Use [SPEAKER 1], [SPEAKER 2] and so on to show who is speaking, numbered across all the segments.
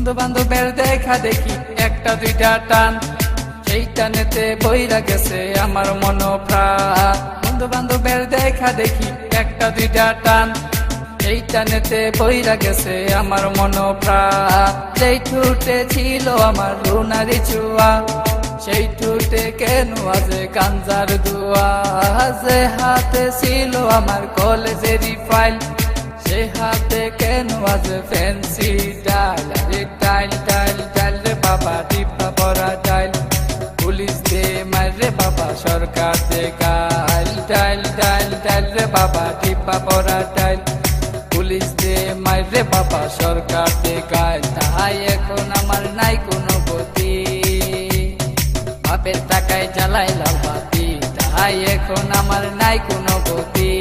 [SPEAKER 1] বন্ধু বান্ধবের দেখা দেখি একটা দুইটা টান, সেই টানেতে বইরা গেছে আমার মন প্রাণ। বন্ধু বান্ধবের দেখা দেখি একটা দুইটা টান, সেই টানেতে বইরা গেছে আমার মন প্রাণ। যেই ঠুটে ছিল আমার রুনারি চুয়া, সেই ঠুটে কেন আজ গাঞ্জার দুয়া। যে হাতে ছিল আমার কলেজেরই ফাইল, সে হাতে কেন আজ ফ্যান্সি ডাইল। আরে ডাইল ডাইল ডাইল রে বাবা, টিপা পরা ডাইল। পুলিশ দে মার রে বাবা, সরকার দে গাইল। ডাইল ডাইল ডাইল রে বাবা, টিপা পরা ডাইল। পুলিশ দে মার রে বাবা, সরকার দে গাইল। তাই এখন আমার নাই কোনো গতি, বাপের টাকায় জ্বালাই লাল বাতি। তাই এখন আমার নাই কোনো গতি,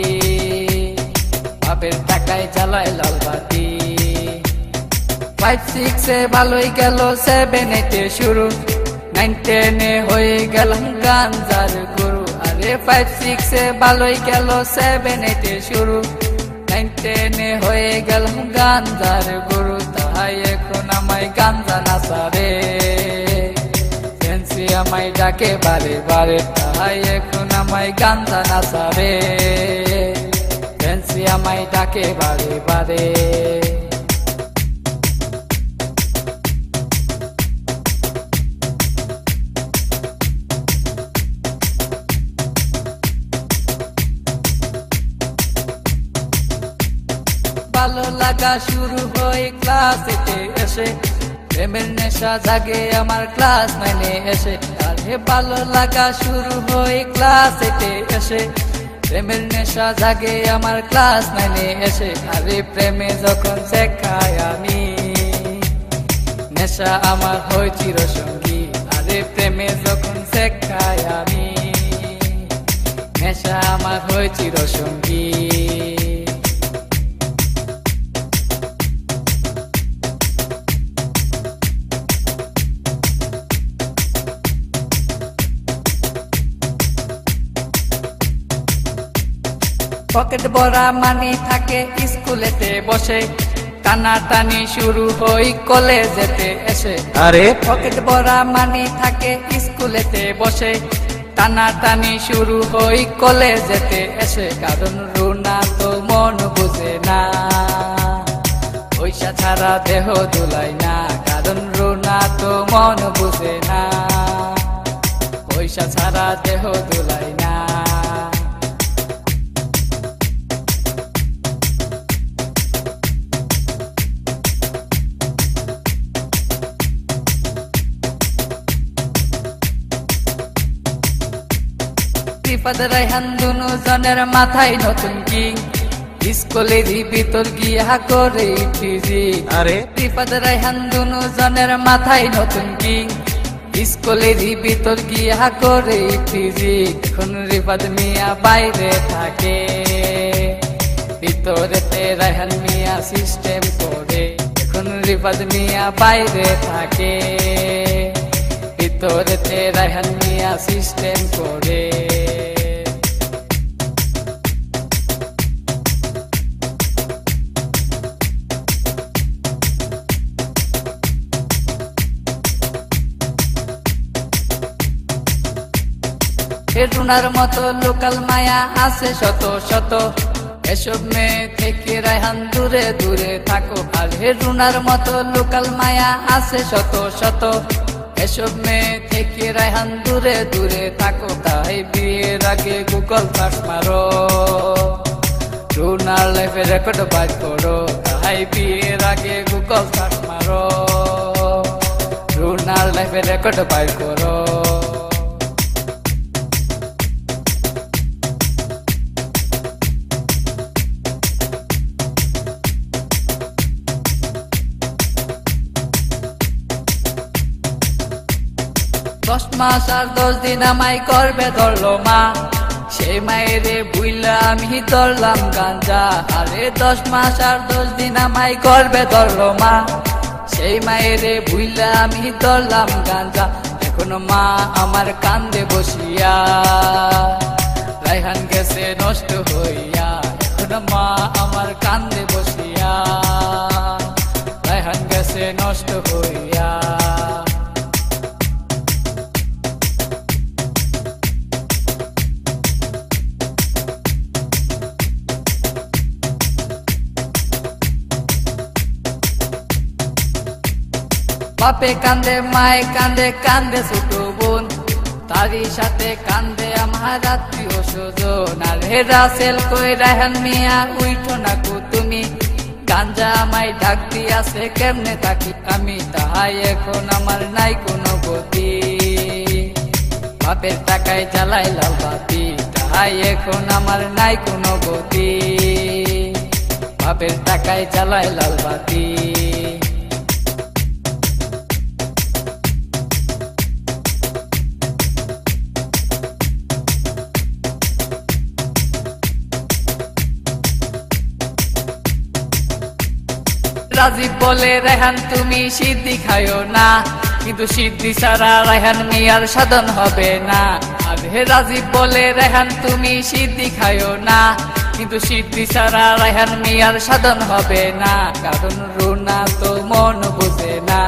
[SPEAKER 1] বাপের টাকায় জ্বালাই লাল বাতি। 5-6 এ ভালোই গেল, 7-8 এ শুরু, 9-10 এ হয়ে গেলাম গাঞ্জার গুরু। আরে 5-6 এ ভালোই গেল, 7-8 এ শুরু, 9-10 এ হয়ে গেলাম গাঞ্জার গুরু। তাই এখন আমায় গাঞ্জা নাচারে, ফ্যান্সি আমায় ডাকে বারে বারে। তাই এখন আমায় গাঞ্জা নাচারে, ফ্যান্সি আমায় ডাকে বারে বারে। ভালো লাগা শুরু হয় ক্লাস 8 এ এসে, প্রেমের নেশা জাগে আমার ক্লাস 9 এ এসে। আরে ভালো লাগা শুরু হয় ক্লাস 8 এ এসে, প্রেমের নেশা জাগে আমার ক্লাস 9 এ এসে। আরে প্রেমে যখন শেখাই আমি, নেশা আমার হয় চিরসঙ্গী। আরে প্রেমে যখন শেখাই আমি, নেশা আমার হয় চিরসঙ্গী। পকেট ভরা মানি থাকে স্কুলেতে বসে, টানা টানি শুরু হই কলেজেতে এসে। আরে পকেট ভরা মানি থাকে স্কুলেতে বসে, টানা টানি শুরু হই কলেজেতে এসে। কারণ রুনা তো মন বুঝে না, পয়সা ছাড়া দেহ দুলাই না। কারণ রুনা তো মন বুঝে না, পয়সা ছাড়া দেহ দুলাই না। রিফাত রায়হান দুনো জনের মাথায় নতুন কিং, স্কুলেরই ভিতর গিয়া করে টিজি। আরে রিফাত রায়হান দুনো জনের মাথায় নতুন কিং, স্কুলেরই ভিতর গিয়া করে টিজি। এখন রিফাত মিয়া বাইরে থাকে, ভিতরেতে রায়হান মিয়া সিস্টেম করে। এখন রিফাত মিয়া বাইরে থাকে, ভিতরেতে রায়হান মিয়া সিস্টেম করে। রুনার মতো লোকাল মায়া আছে শত শত, এসব মেয়ে থেকে রায়হান দূরে দূরে থাকো। আর রুনার মতো লোকাল মায়া আছে শত শত, এসব মেয়ে থেকে রায়হান দূরে দূরে থাকো। তাই বিয়ের আগে গুগল সার্চ মারো, রুনার লাইফে রেকর্ড বাইর করো। তাই বিয়ের আগে গুগল সার্চ মারো, রুনার লাইফে রেকর্ড বাইর করো। দশ মাস আর 10 দিন আমায় করবে ধরলো মা, সেই মায়েরে বুইলা আমি ধরলাম গাঞ্জা। আরে 10 মাস আর 10 দিন আমায় করবে ধরলো মা, সেই মায়েরে বুইলা আমি ধরলাম গাঞ্জা। এখন মা আমার কান্দে বসিয়া, রায়হান গেছে নষ্ট হইয়া। এখন মা আমার কান্দে বসিয়া, রায়হান গেছে গেছে নষ্ট হইয়া। বাপে কান্দে মায়ে কান্দে কান্দে ছোট বোন, তারই সাথে কান্দে আমার আত্মীয় স্বজন। আর হে রাসেল কই রায়হান মিয়া উইঠো না কো তুমি, গাঞ্জা আমায় ডাক দিয়াছে কেমনে থাকি আমি, তাহাই এখন আমার নাই কোনো গতি। বাপের টাকায় জ্বালাই লাল বাতি, তাহাই এখন আমার নাই কোনো গতি। বাপের টাকায় জ্বালাই লাল বাতি। রাজীব বলে রেহান তুমি সিদ্ধি খায়ো না, কিন্তু সিদ্ধি ছাড়া রেহান মিয়ার সাধন হবে না। আর হে রাজীব বলে রেহান তুমি সিদ্ধি খায়ো না, কিন্তু সিদ্ধি ছাড়া রেহান মিয়ার সাধন হবে না। কারণ রুনা তো মন বুঝে না,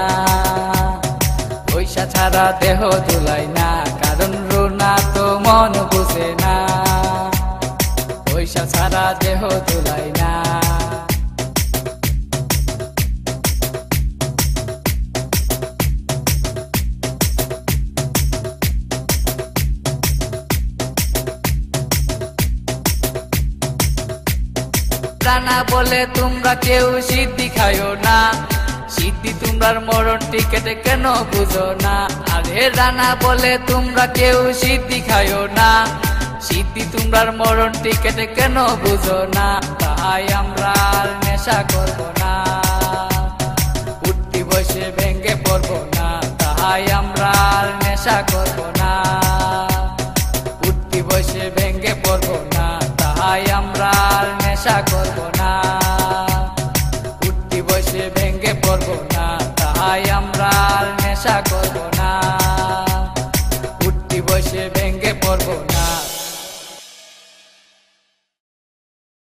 [SPEAKER 1] পয়সা ছাড়া দেহ দুলাই না। কারণ রুনা তো মন বুঝে না, পয়সা ছাড়া দেহ দুলাই না। রানা বলে তোমরা কেউ সিদ্ধি খায়ো না, সিদ্ধি তোমরার মরণ টিকেটে কেন বুঝো না। আরে রানা বলে তোমরা কেউ সিদ্ধি খায়ো না, সিদ্ধি তোমরার মরণ টিকেটে কেন বুঝো না। তাই আমরা আর নেশা করবো না।